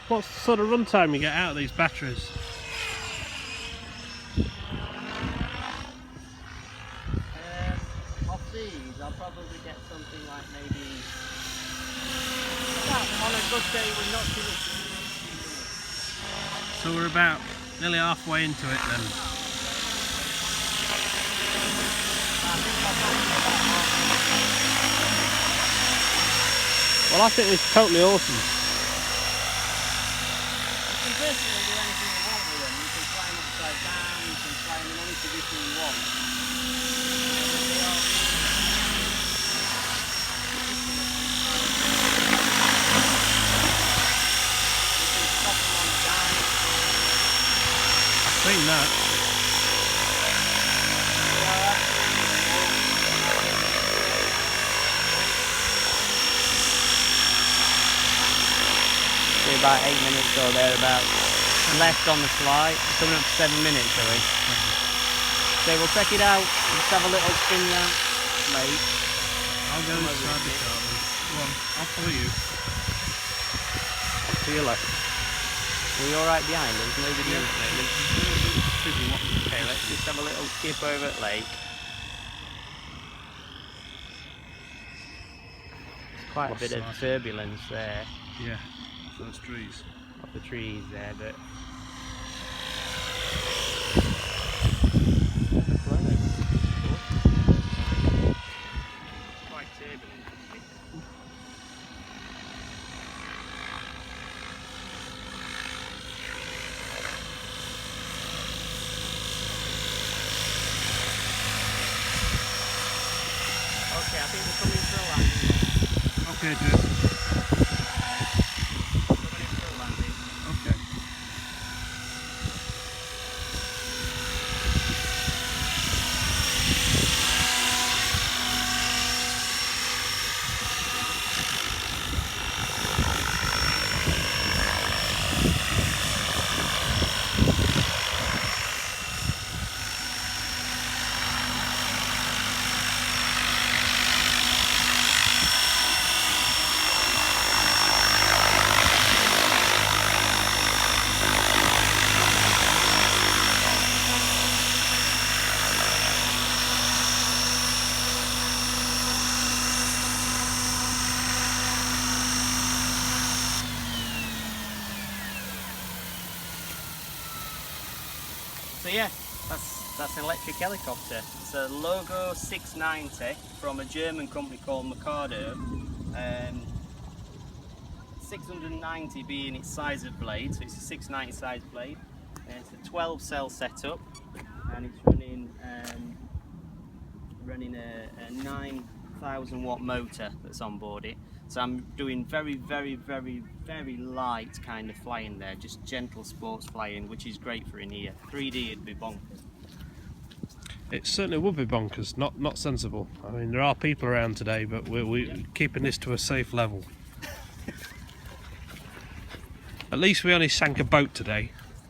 What's the sort of run time you get out of these batteries? Off these, I'll probably get something like maybe, on a good day we're not too much. So we're about nearly halfway into it then. Well, I think it's totally awesome. You can basically do anything you want with them. You can fly them upside down, you can fly them in any position you want. I've seen that. About 8 minutes or thereabouts left on the flight, coming up to 7 minutes I think. So we'll check it out, just have a little spin round. Late. I'll go inside the car then. Come on, I'll follow you. To your left. Were you alright behind? There's nobody in it. Okay, let's just have a little skip over at Lake. There's quite a bit of turbulence there. Yeah. Those trees. Of the trees there, but quite turbulent. Okay, I think we're coming for a landing. Okay, Jeff. Okay. So yeah, that's an electric helicopter. It's a Logo 690 from a German company called Mikado. 690 being its size of blade, so it's a 690 size blade. And it's a 12 cell setup, and it's running a 9,000 watt motor that's on board it. So I'm doing very, very, very, very light kind of flying there, just gentle sports flying, which is great for in here. 3D it'd be bonkers. It certainly would be bonkers, not sensible. I mean, there are people around today, but we're keeping this to a safe level. At least we only sank a boat today.